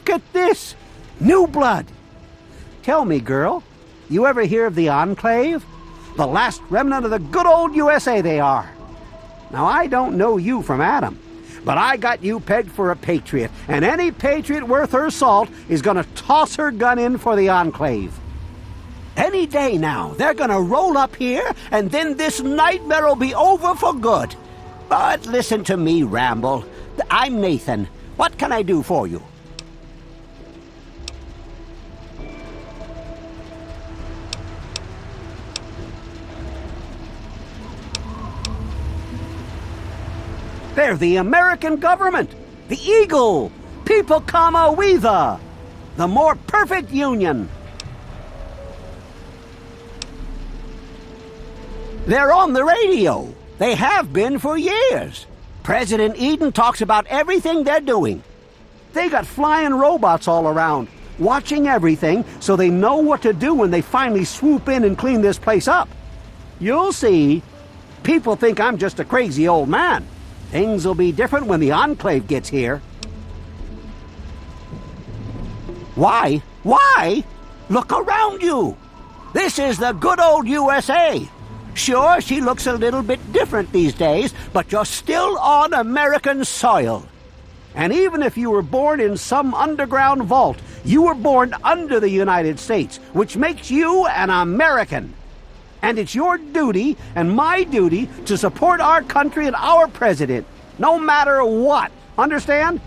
Look at this! New blood! Tell me, girl, you ever hear of the Enclave? The last remnant of the good old USA they are. Now, I don't know you from Adam, but I got you pegged for a patriot, and any patriot worth her salt is gonna toss her gun in for the Enclave. Any day now, they're gonna roll up here, and then this nightmare will be over for good. But listen to me, Ramble. I'm Nathan. What can I do for you? They're the American government, the Eagle, People Comma Weather, the more perfect union. They're on the radio. They have been for years. President Eden talks about everything they're doing. They got flying robots all around, watching everything so they know what to do when they finally swoop in and clean this place up. You'll see. People think I'm just a crazy old man. Things will be different when the Enclave gets here. Why? Why? Look around you. This is the good old USA. Sure, she looks a little bit different these days, but you're still on American soil. And even if you were born in some underground vault, you were born under the United States, which makes you an American. And it's your duty and my duty to support our country and our president, no matter what. Understand?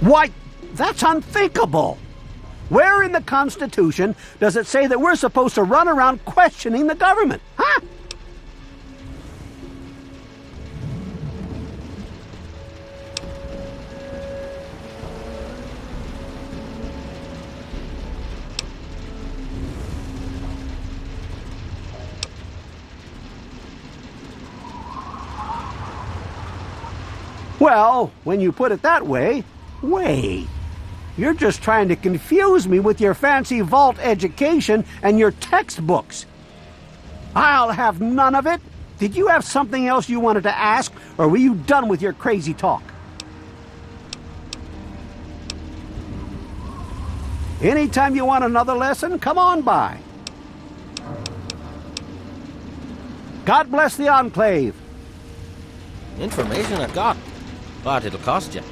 Why, that's unthinkable. Where in the Constitution does it say that we're supposed to run around questioning the government? Huh? Well, when you put it that way, wait. You're just trying to confuse me with your fancy vault education and your textbooks. I'll have none of it. Did you have something else you wanted to ask, or were you done with your crazy talk? Anytime you want another lesson, come on by. God bless the Enclave. Information I got, but it'll cost you.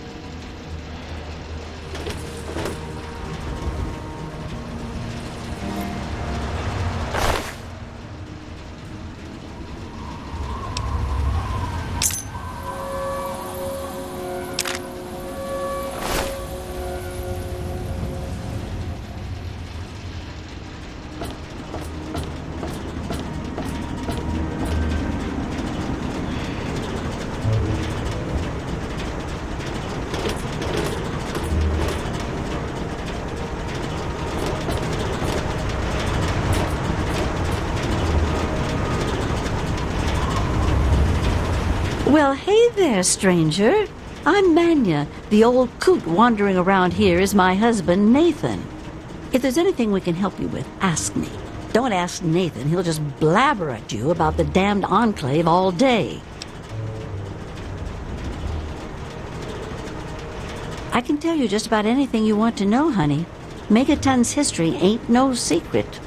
Well, hey there, stranger. I'm Manya. The old coot wandering around here is my husband, Nathan. If there's anything we can help you with, ask me. Don't ask Nathan. He'll just blabber at you about the damned Enclave all day. I can tell you just about anything you want to know, honey. Megaton's history ain't no secret.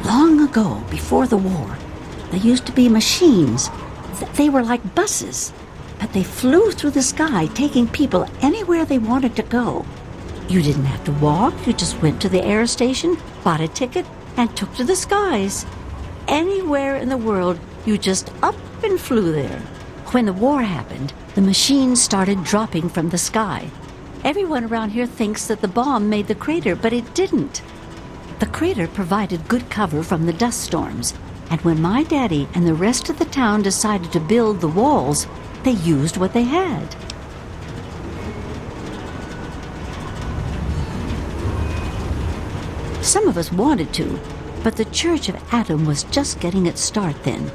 Long ago, before the war, there used to be machines. They were like buses, but they flew through the sky, taking people anywhere they wanted to go. You didn't have to walk. You just went to the air station, bought a ticket, and took to the skies. Anywhere in the world, you just up and flew there. When the war happened, the machines started dropping from the sky. Everyone around here thinks that the bomb made the crater, but it didn't. The crater provided good cover from the dust storms. And when my daddy and the rest of the town decided to build the walls, they used what they had. Some of us wanted to, but the Church of Adam was just getting its start then.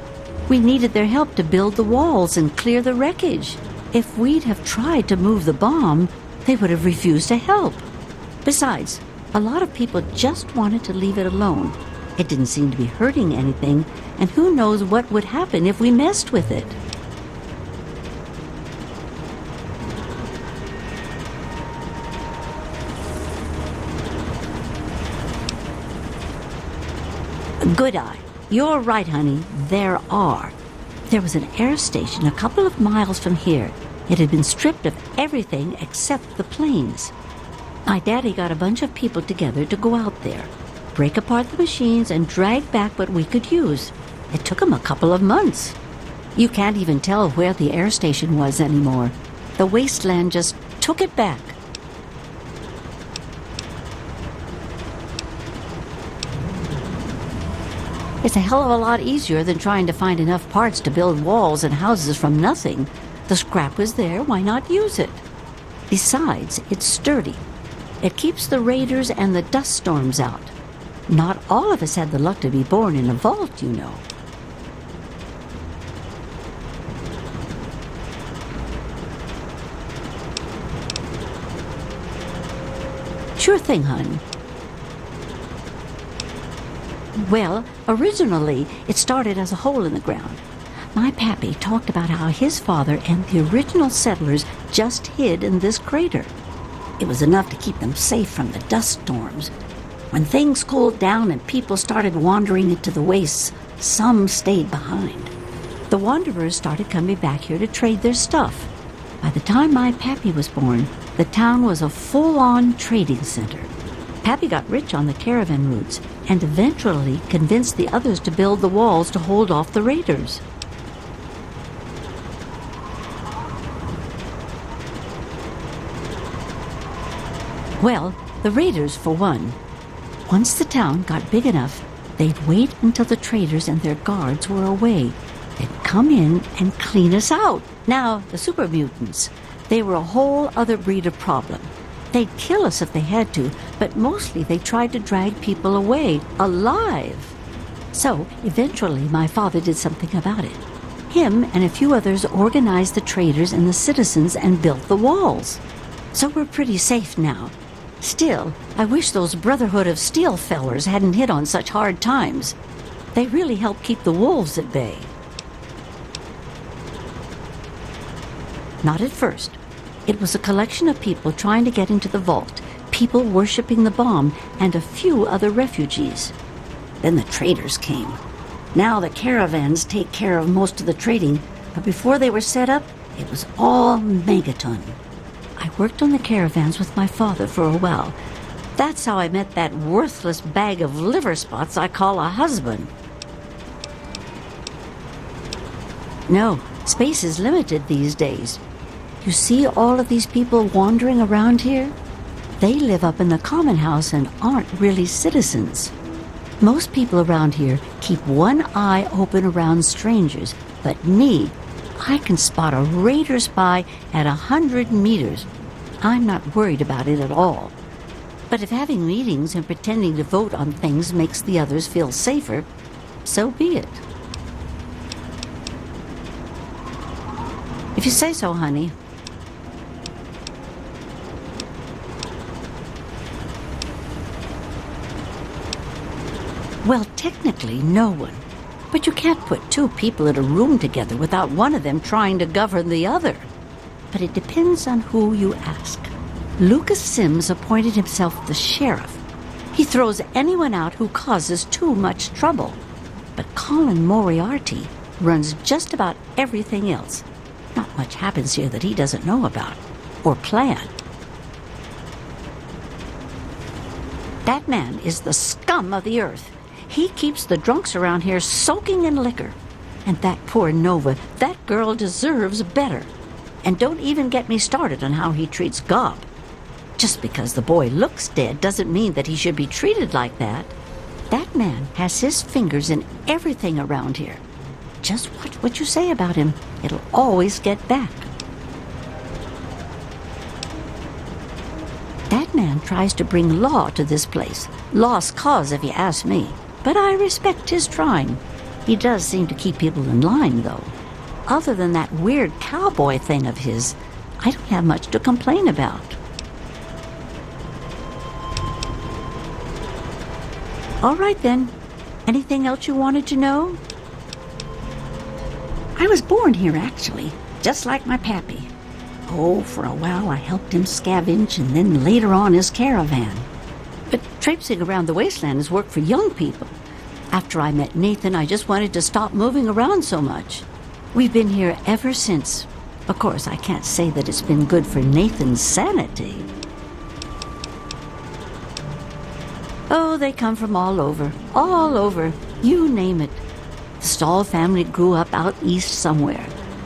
We needed their help to build the walls and clear the wreckage. If we'd have tried to move the bomb, they would have refused to help. Besides, a lot of people just wanted to leave it alone. It didn't seem to be hurting anything, and who knows what would happen if we messed with it. Good eye. You're right, honey. There are. There was an air station a couple of miles from here. It had been stripped of everything except the planes. My daddy got a bunch of people together to go out there, break apart the machines, and drag back what we could use. It took him a couple of months. You can't even tell where the air station was anymore. The wasteland just took it back. It's a hell of a lot easier than trying to find enough parts to build walls and houses from nothing. The scrap was there, why not use it? Besides, it's sturdy. It keeps the raiders and the dust storms out. Not all of us had the luck to be born in a vault, you know. Sure thing, hon. Well, originally, it started as a hole in the ground. My pappy talked about how his father and the original settlers just hid in this crater. It was enough to keep them safe from the dust storms. When things cooled down and people started wandering into the wastes, some stayed behind. The wanderers started coming back here to trade their stuff. By the time my pappy was born, the town was a full-on trading center. Pappy got rich on the caravan routes and eventually convinced the others to build the walls to hold off the raiders. Well, the raiders for one. Once the town got big enough, they'd wait until the traders and their guards were away, then come in and clean us out. Now, the super mutants, they were a whole other breed of problem. They'd kill us if they had to, but mostly they tried to drag people away, alive. So, eventually, my father did something about it. Him and a few others organized the traders and the citizens and built the walls. So we're pretty safe now. Still, I wish those Brotherhood of Steel fellers hadn't hit on such hard times. They really helped keep the wolves at bay. Not at first. It was a collection of people trying to get into the vault, people worshipping the bomb, and a few other refugees. Then the traders came. Now the caravans take care of most of the trading, but before they were set up, it was all Megaton. I worked on the caravans with my father for a while. That's how I met that worthless bag of liver spots I call a husband. No, space is limited these days. You see all of these people wandering around here? They live up in the common house and aren't really citizens. Most people around here keep one eye open around strangers, but me, I can spot a raider spy at 100 meters. I'm not worried about it at all. But if having meetings and pretending to vote on things makes the others feel safer, so be it. If you say so, honey. Well, technically, no one. But you can't put two people in a room together without one of them trying to govern the other. But it depends on who you ask. Lucas Sims appointed himself the sheriff. He throws anyone out who causes too much trouble. But Colin Moriarty runs just about everything else. Not much happens here that he doesn't know about or plan. That man is the scum of the earth. He keeps the drunks around here soaking in liquor. And that poor Nova, that girl deserves better. And don't even get me started on how he treats Gob. Just because the boy looks dead doesn't mean that he should be treated like that. That man has his fingers in everything around here. Just watch what you say about him. It'll always get back. That man tries to bring law to this place. Lost cause, if you ask me. But I respect his trying. He does seem to keep people in line, though. Other than that weird cowboy thing of his, I don't have much to complain about. All right, then. Anything else you wanted to know? I was born here, actually, just like my pappy. Oh, for a while I helped him scavenge, and then later on his caravan. But traipsing around the wasteland is work for young people. After I met Nathan, I just wanted to stop moving around so much. We've been here ever since. Of course, I can't say that it's been good for Nathan's sanity. Oh, they come from all over, you name it. The Stahl family grew up out east somewhere.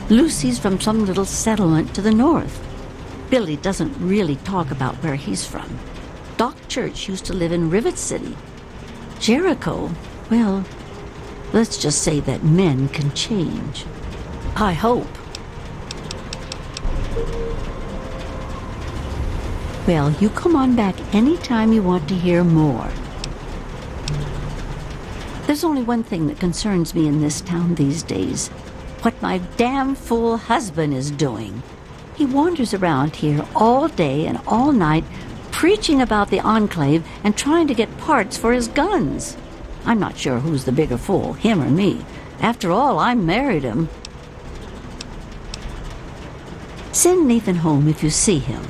Lucy's from some little settlement to the north. Billy doesn't really talk about where he's from. Doc Church used to live in Rivet City. Jericho, well, let's just say that men can change. I hope. Well, you come on back anytime you want to hear more. There's only one thing that concerns me in this town these days. What my damn fool husband is doing. He wanders around here all day and all night, preaching about the Enclave and trying to get parts for his guns. I'm not sure who's the bigger fool, him or me. After all, I married him. Send Nathan home if you see him.